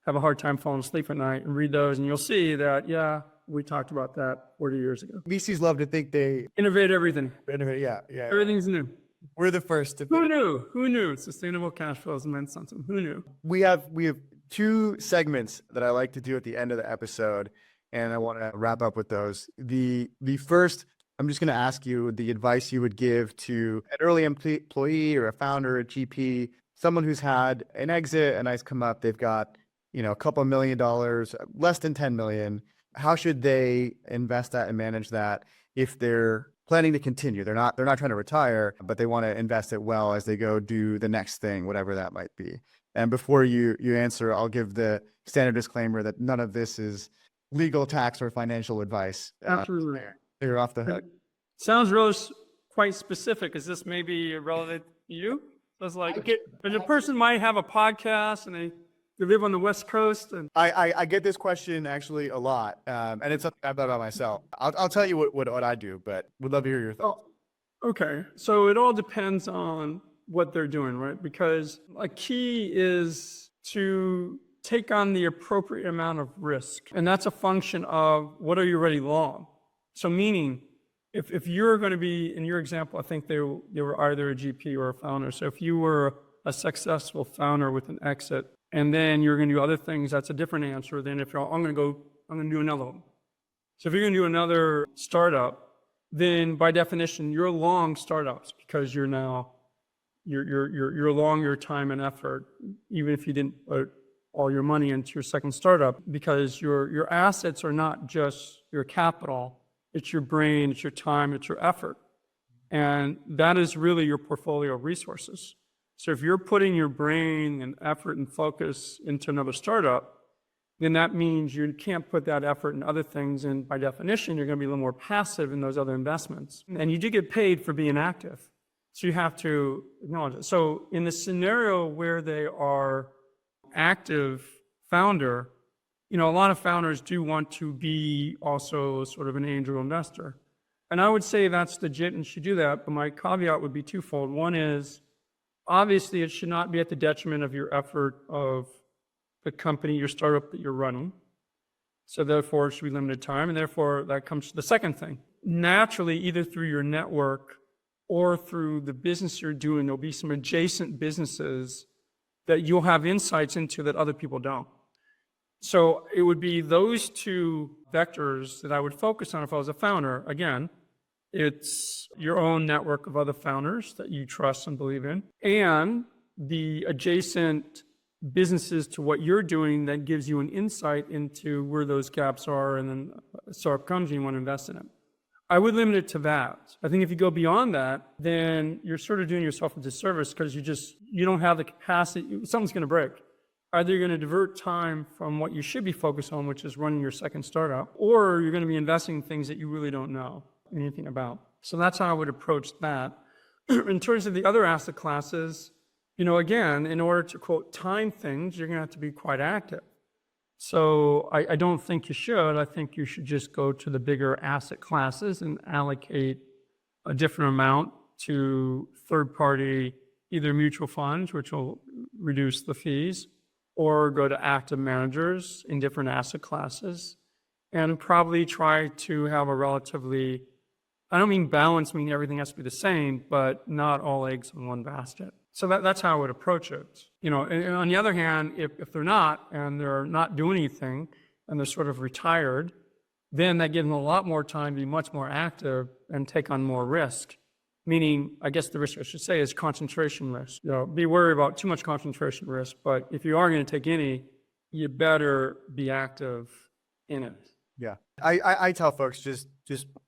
have a hard time falling asleep at night, and read those, and you'll see that, yeah, we talked about that 40 years ago. VCs love to think they Innovate everything. innovate. Yeah. Everything's new. We're the first to. Who knew? Who knew? Sustainable cash flows meant something. Who knew? We have two segments that I like to do at the end of the episode, and I want to wrap up with those. The first, I'm just going to ask you the advice you would give to an early employee or a founder, a GP, someone who's had an exit, a nice come up. They've got a couple $1 million, less than 10 million. How should they invest that and manage that if they're planning to continue? They're not trying to retire, but they want to invest it well as they go do the next thing, whatever that might be. And before you answer, I'll give the standard disclaimer that none of this is legal, tax, or financial advice. Absolutely. You're off the hook. Sounds really quite specific. Is this maybe relevant to you? So it's like, a person might have a podcast and they live on the West Coast. And I get this question actually a lot, and it's something I've thought about myself. I'll tell you what I do, but would love to hear your thoughts. Okay. So it all depends on what they're doing, right? Because a key is to take on the appropriate amount of risk. And that's a function of what are you already long? So meaning, if you're going to be, in your example, I think they were either a GP or a founder. So if you were a successful founder with an exit, and then you're going to do other things, that's a different answer than if I'm going to do another one. So if you're going to do another startup, then by definition, you're long startups because you're long your time and effort, even if you didn't put all your money into your second startup, because your assets are not just your capital, it's your brain, it's your time, it's your effort. And that is really your portfolio of resources. So if you're putting your brain and effort and focus into another startup, then that means you can't put that effort in other things. And by definition, you're going to be a little more passive in those other investments. And you do get paid for being active. So you have to acknowledge it. So in the scenario where they are active founder, a lot of founders do want to be also sort of an angel investor. And I would say that's legit and should do that. But my caveat would be twofold. One is, obviously, it should not be at the detriment of your effort of the company, your startup that you're running. So therefore, it should be limited time. And therefore, that comes to the second thing. Naturally, either through your network or through the business you're doing, there'll be some adjacent businesses that you'll have insights into that other people don't. So it would be those two vectors that I would focus on if I was a founder. Again, it's your own network of other founders that you trust and believe in, and the adjacent businesses to what you're doing that gives you an insight into where those gaps are, and then a startup comes and you want to invest in it. I would limit it to that. I think if you go beyond that, then you're sort of doing yourself a disservice because you don't have the capacity. Something's going to break. Either you're going to divert time from what you should be focused on, which is running your second startup, or you're going to be investing in things that you really don't know anything about. So that's how I would approach that. In terms of the other asset classes, again, in order to, quote, time things, you're going to have to be quite active. So I don't think you should. I think you should just go to the bigger asset classes and allocate a different amount to third-party, either mutual funds, which will reduce the fees, or go to active managers in different asset classes, and probably try to have a relatively, I don't mean balance, meaning everything has to be the same, but not all eggs in one basket. So that's how I would approach it. And on the other hand, if they're not, and they're not doing anything, and they're sort of retired, then that gives them a lot more time to be much more active and take on more risk. Meaning, I guess the risk I should say is concentration risk. Be wary about too much concentration risk, but if you are going to take any, you better be active in it. Yeah. I tell folks just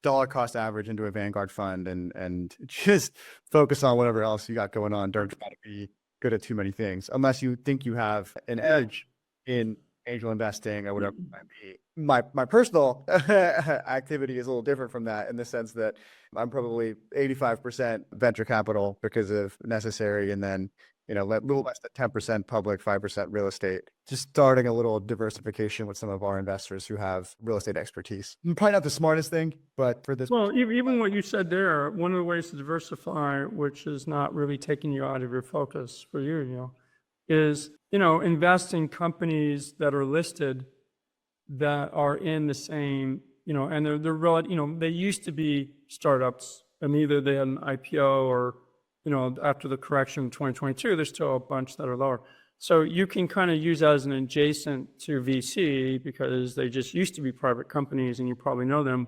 dollar cost average into a Vanguard fund and just focus on whatever else you got going on. Don't try to be good at too many things unless you think you have an edge in angel investing or whatever it might be. My personal activity is a little different from that in the sense that I'm probably 85% venture capital because of necessary, and then a little less than 10% public, 5% real estate. Just starting a little diversification with some of our investors who have real estate expertise. Probably not the smartest thing, but for this. Well, even what you said there, one of the ways to diversify, which is not really taking you out of your focus for you, is, invest in companies that are listed that are in the same, and they're they used to be startups, and either they had an IPO or, after the correction in 2022, there's still a bunch that are lower. So you can kind of use that as an adjacent to VC because they just used to be private companies, and you probably know them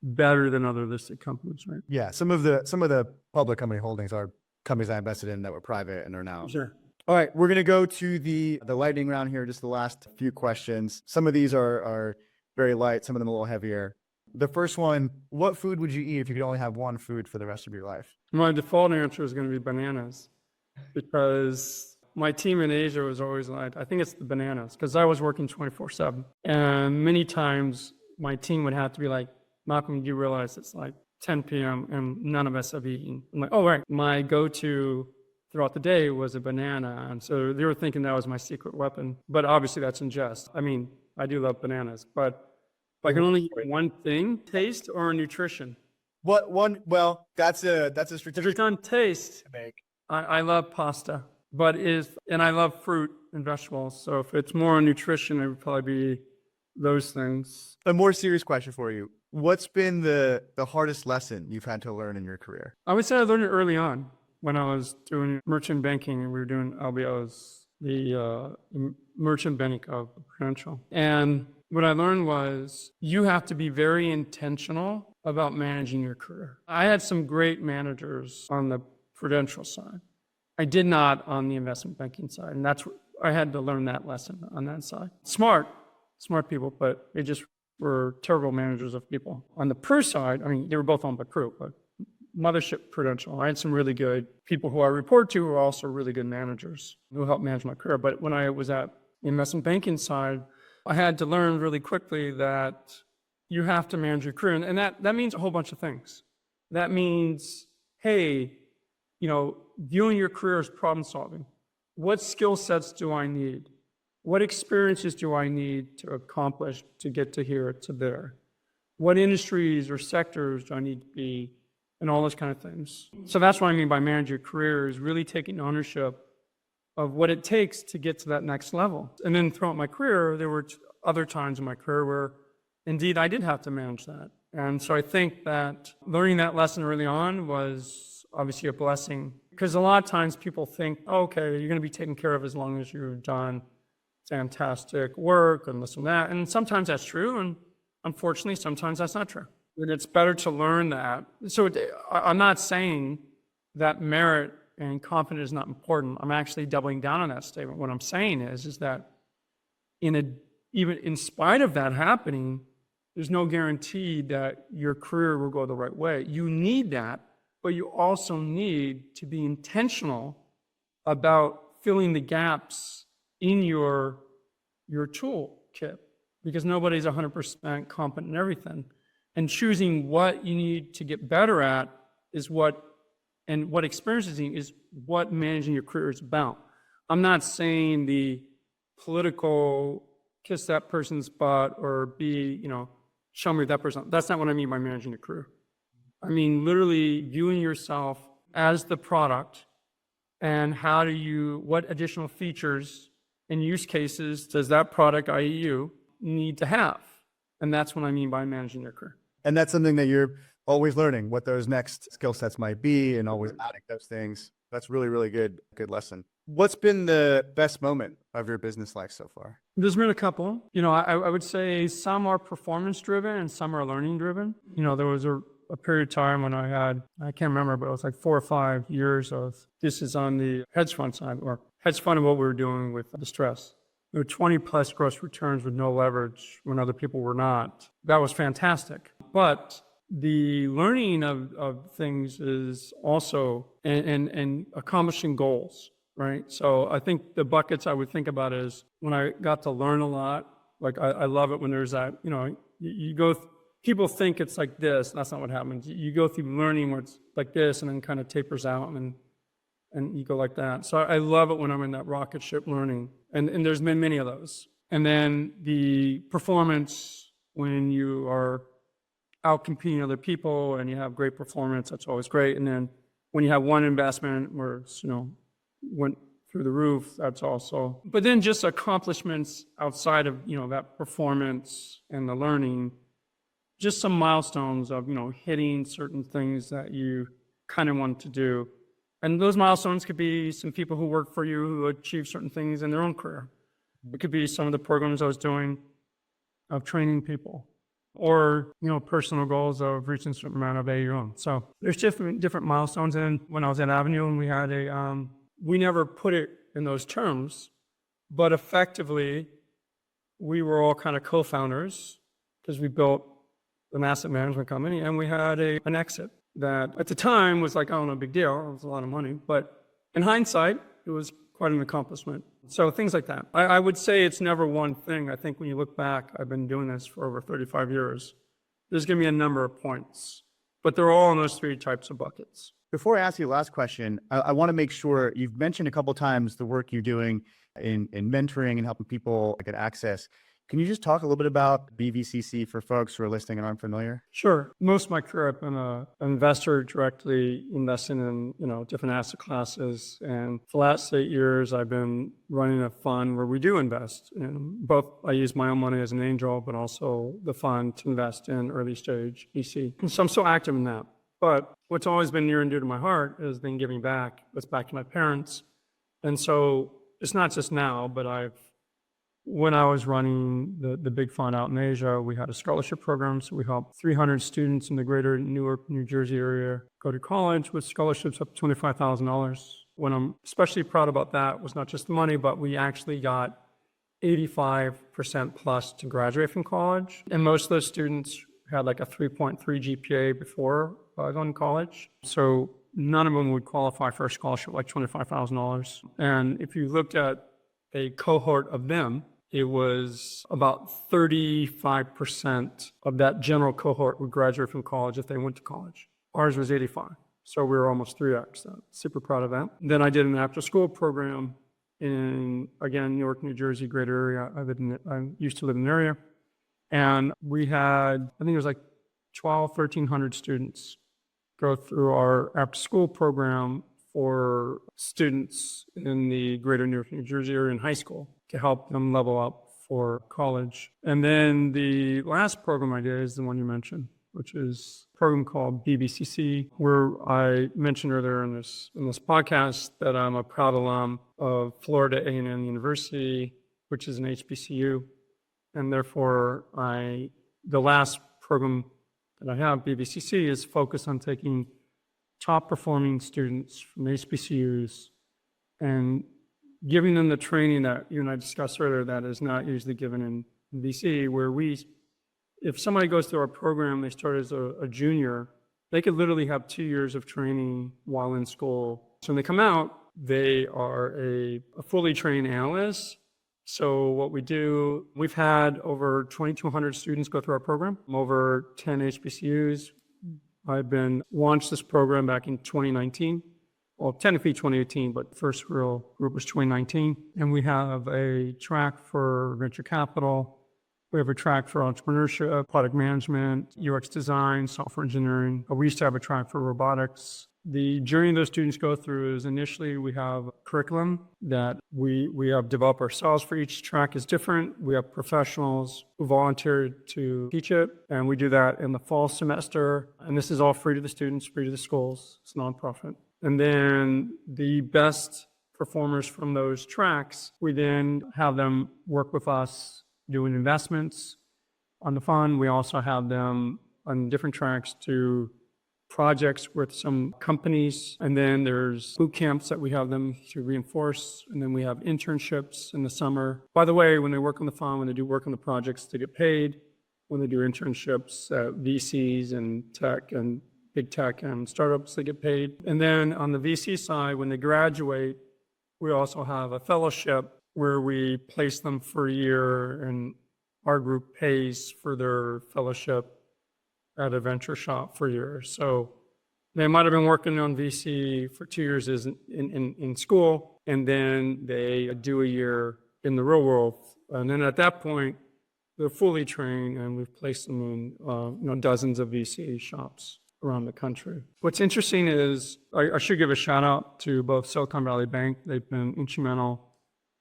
better than other listed companies, right? Yeah, some of the public company holdings are companies I invested in that were private and are now. Sure. All right, we're going to go to the lightning round here, just the last few questions. Some of these are very light, some of them a little heavier. The first one, what food would you eat if you could only have one food for the rest of your life? My default answer is going to be bananas, because my team in Asia was always like, I think it's the bananas, because I was working 24/7. And many times my team would have to be like, Malcolm, do you realize it's like 10 p.m. and none of us have eaten? I'm like, oh, right. My go-to throughout the day was a banana. And so they were thinking that was my secret weapon. But obviously that's in jest. I mean, I do love bananas, but if I can only eat one thing, taste or nutrition? What one? Well, that's a If strategic it's on taste, to make. I love pasta, and I love fruit and vegetables. So if it's more on nutrition, it would probably be those things. A more serious question for you. What's been the hardest lesson you've had to learn in your career? I would say I learned it early on when I was doing merchant banking, and we were doing LBOs, the merchant bank of Prudential. And what I learned was you have to be very intentional about managing your career. I had some great managers on the Prudential side. I did not on the investment banking side. And I had to learn that lesson on that side. Smart people, but they just were terrible managers of people. On the Pru side, I mean, they were both owned by Pru, but Mothership Prudential, I had some really good people who I report to who were also really good managers who helped manage my career. But when I was at the investment banking side, I had to learn really quickly that you have to manage your career. And that means a whole bunch of things. That means, hey, viewing your career as problem solving. What skill sets do I need? What experiences do I need to accomplish to get to here, to there? What industries or sectors do I need to be? And all those kind of things. So that's what I mean by manage your career, is really taking ownership of what it takes to get to that next level. And then throughout my career, there were other times in my career where indeed I did have to manage that. And so I think that learning that lesson early on was obviously a blessing, because a lot of times people think, oh, okay, you're going to be taken care of as long as you've done fantastic work and this and that. And sometimes that's true. And unfortunately, sometimes that's not true. And it's better to learn that. So I'm not saying that merit and competence is not important. I'm actually doubling down on that statement. What I'm saying is that even in spite of that happening, there's no guarantee that your career will go the right way. You need that, but you also need to be intentional about filling the gaps in your toolkit, because nobody's 100% competent in everything. And choosing what you need to get better at and what experiences you need is what managing your career is about. I'm not saying the political kiss that person's butt or show me that person. That's not what I mean by managing a career. I mean, literally viewing yourself as the product, and what additional features and use cases does that product, i.e. you, need to have? And that's what I mean by managing your career. And that's something that you're always learning, what those next skill sets might be, and always adding those things That's really, really good lesson. What's been the best moment of your business life so far? There's been a couple. I would say some are performance driven and some are learning driven. There was a period of time when I can't remember, but it was like 4 or 5 years of, this is on the hedge fund side, or hedge fund of what we were doing with distress. There were 20 plus gross returns with no leverage when other people were not. That was fantastic. But the learning of things is also, and accomplishing goals, right? So I think the buckets I would think about is when I got to learn a lot. Like I love it when there's that, you go, people think it's like this, and that's not what happens. You go through learning where it's like this and then kind of tapers out and you go like that. So I love it when I'm in that rocket ship learning. And there's been many of those. And then the performance, when you are out competing other people and you have great performance, that's always great. And then when you have one investment where it's, went through the roof, that's also, but then just accomplishments outside of, that performance and the learning, just some milestones of, hitting certain things that you kind of want to do. And those milestones could be some people who work for you who achieve certain things in their own career. It could be some of the programs I was doing of training people, or, personal goals of reaching a certain amount of AUM. So there's different milestones. And when I was at Avenue and we had we never put it in those terms, but effectively we were all kind of co-founders because we built an asset management company and we had an exit that at the time was like, oh, no big deal. It was a lot of money. But in hindsight, it was quite an accomplishment. So things like that. I would say it's never one thing. I think when you look back, I've been doing this for over 35 years. There's going to be a number of points, but they're all in those 3 types of buckets. Before I ask you the last question, I want to make sure, you've mentioned a couple of times the work you're doing in mentoring and helping people get access. Can you just talk a little bit about BVCC for folks who are listening and aren't familiar? Sure. Most of my career, I've been an investor directly investing in, different asset classes. And for the last 8 years, I've been running a fund where we do invest in both. I use my own money as an angel, but also the fund to invest in early stage VC. So I'm so active in that. But what's always been near and dear to my heart is then giving back. It's back to my parents. And so it's not just now, but when I was running the big fund out in Asia, we had a scholarship program. So we helped 300 students in the greater Newark, New Jersey area go to college with scholarships up to $25,000. What I'm especially proud about that was not just the money, but we actually got 85% plus to graduate from college. And most of those students had like a 3.3 GPA before going to college. So none of them would qualify for a scholarship like $25,000. And if you looked at a cohort of them, it was about 35% of that general cohort would graduate from college if they went to college. Ours was 85. So we were almost 3x that. Super proud of that. Then I did an after school program in, again, Newark, New Jersey, greater area. I used to live in the area. And we had, I think it was like 1,300 students go through our after school program for students in the greater Newark, New Jersey area in high school to help them level up for college. And then the last program I did is the one you mentioned, which is a program called BVCC, where I mentioned earlier in this podcast that I'm a proud alum of Florida A&M University, which is an HBCU. And therefore, the last program that I have, BVCC, is focused on taking top performing students from HBCUs and giving them the training that you and I discussed earlier that is not usually given in VC, where if somebody goes through our program, they start as a junior, they could literally have 2 years of training while in school. So when they come out, they are a fully trained analyst. So what we do, we've had over 2,200 students go through our program, over 10 HBCUs. I've launched this program back in 2019. Well, technically 2018, but the first real group was 2019. And we have a track for venture capital. We have a track for entrepreneurship, product management, UX design, software engineering. We used to have a track for robotics. The journey those students go through is initially we have a curriculum that we have developed ourselves for each track is different. We have professionals who volunteered to teach it, and we do that in the fall semester. And this is all free to the students, free to the schools. It's nonprofit. And then the best performers from those tracks, we then have them work with us doing investments on the fund. We also have them on different tracks to projects with some companies. And then there's boot camps that we have them to reinforce. And then we have internships in the summer. By the way, when they work on the fund, when they do work on the projects, they get paid. When they do internships at VCs and tech and big tech and startups, they get paid. And then on the VC side, when they graduate, we also have a fellowship where we place them for a year, and our group pays for their fellowship at a venture shop for a year. So they might have been working on VC for 2 years in school, and then they do a year in the real world. And then at that point, they're fully trained, and we've placed them in dozens of VC shops around the country. What's interesting is I should give a shout out to both Silicon Valley Bank. They've been instrumental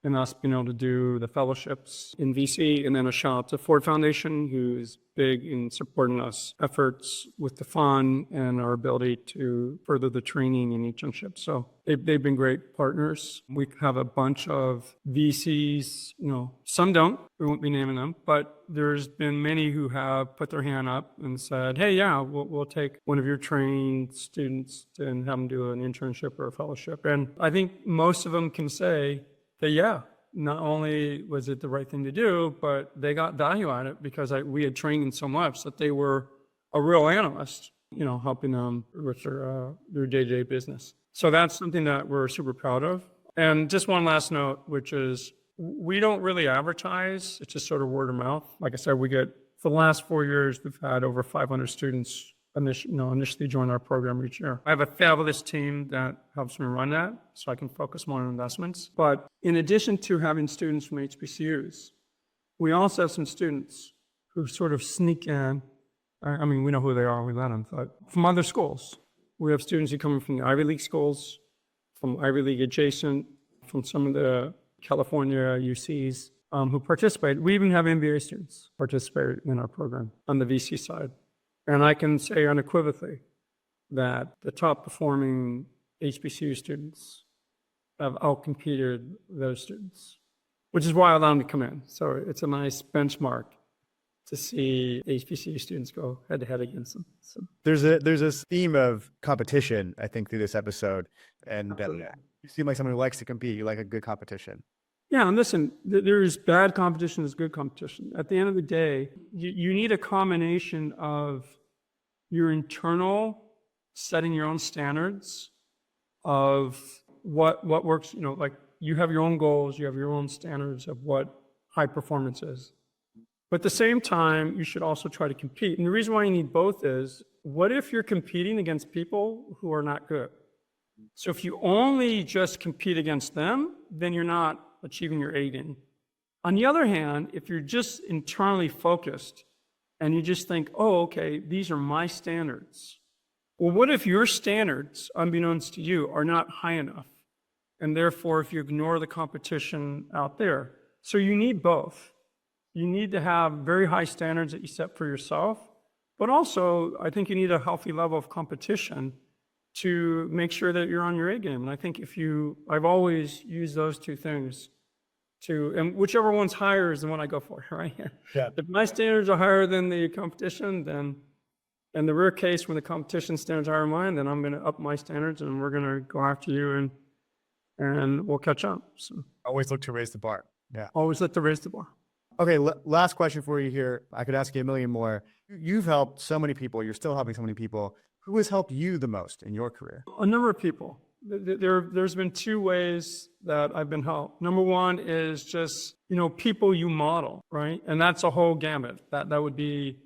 in us being able to do the fellowships in VC, and then a shout out to Ford Foundation, who is big in supporting us efforts with the fund and our ability to further the training and internships. So they've been great partners. We have a bunch of VCs, some don't, we won't be naming them, but there's been many who have put their hand up and said, hey, yeah, we'll take one of your trained students and have them do an internship or a fellowship. And I think most of them can say that, yeah, not only was it the right thing to do, but they got value out of it because we had trained them so much that they were a real analyst, helping them with their day-to-day business. So that's something that we're super proud of. And just one last note, which is we don't really advertise. It's just sort of word of mouth. Like I said, for the last 4 years, we've had over 500 students initially join our program each year. I have a fabulous team that helps me run that, so I can focus more on investments. But in addition to having students from HBCUs, we also have some students who sort of sneak in. I mean, we know who they are, we let them, but from other schools. We have students who come from the Ivy League schools, from Ivy League adjacent, from some of the California UCs who participate. We even have MBA students participate in our program on the VC side. And I can say unequivocally that the top performing HBCU students have outcompeted those students, which is why I allow them to come in. So it's a nice benchmark to see HBCU students go head to head against them. So There's this theme of competition, I think, through this episode. And you seem like someone who likes to compete. You like a good competition. yeah, and listen, there's bad competition, there's good competition. At the end of the day, you need a combination of your internal setting your own standards of what works, like you have your own goals, you have your own standards of what high performance is. But at the same time, you should also try to compete. And the reason why you need both is, what if you're competing against people who are not good? So if you only just compete against them, then you're not achieving your A game. On the other hand, if you're just internally focused and you just think, oh, okay, these are my standards. Well, what if your standards, unbeknownst to you, are not high enough? And therefore, if you ignore the competition out there. So you need both. You need to have very high standards that you set for yourself, but also I think you need a healthy level of competition to make sure that you're on your A game. And I think I've always used those two things and whichever one's higher is the one I go for, right? Yeah. If my standards are higher than the competition, then in the rare case when the competition standards are higher than mine, then I'm going to up my standards and we're going to go after you and we'll catch up. So Always look to raise the bar. Yeah. always let the raise the bar. Okay, last question for you here. I could ask you a million more. You've helped so many people. You're still helping so many people. Who has helped you the most in your career? A number of people. There's been two ways that I've been helped. Number one is just, people you model, right? And that's a whole gamut. That would be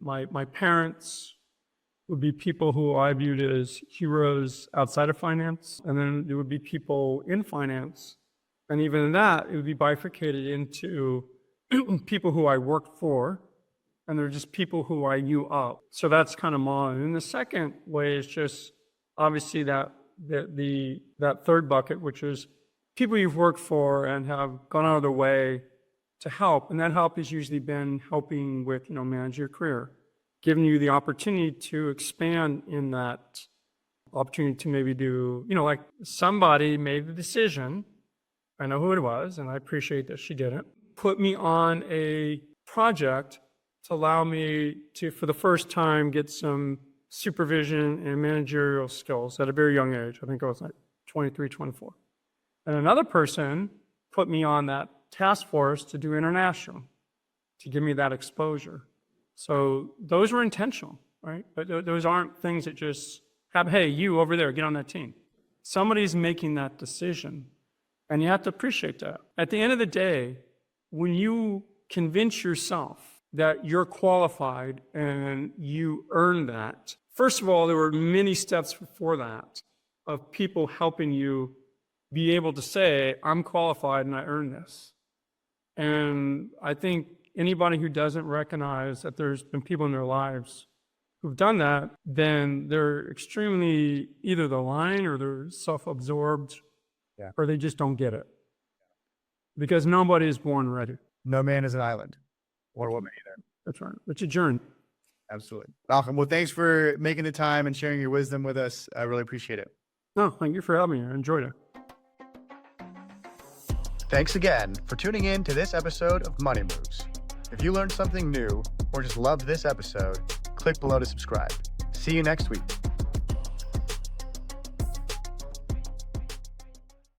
my parents, would be people who I viewed as heroes outside of finance. And then there would be people in finance. And even in that, it would be bifurcated into people who I worked for, and they're just people who I knew of. So that's kind of mine. And the second way is just obviously that third bucket, which is people you've worked for and have gone out of their way to help. And that help has usually been helping with, manage your career, giving you the opportunity to expand in that opportunity to maybe do, like somebody made the decision. I know who it was, and I appreciate that she didn't. Put me on a project to allow me to, for the first time, get some supervision and managerial skills at a very young age. I think I was like 23, 24. And another person put me on that task force to do international, to give me that exposure. So those were intentional, right? But those aren't things that just have, hey, you over there, get on that team. Somebody's making that decision, and you have to appreciate that. At the end of the day, when you convince yourself that you're qualified and you earn that, first of all, there were many steps before that of people helping you be able to say, I'm qualified and I earn this. And I think anybody who doesn't recognize that there's been people in their lives who've done that, then they're extremely, either they're lying or they're self-absorbed, or they just don't get it. Because nobody is born ready. No man is an island or woman either. That's right. Let's adjourn. Absolutely. Malcolm, well, thanks for making the time and sharing your wisdom with us. I really appreciate it. No, thank you for having me. I enjoyed it. Thanks again for tuning in to this episode of Money Moves. If you learned something new or just loved this episode, click below to subscribe. See you next week.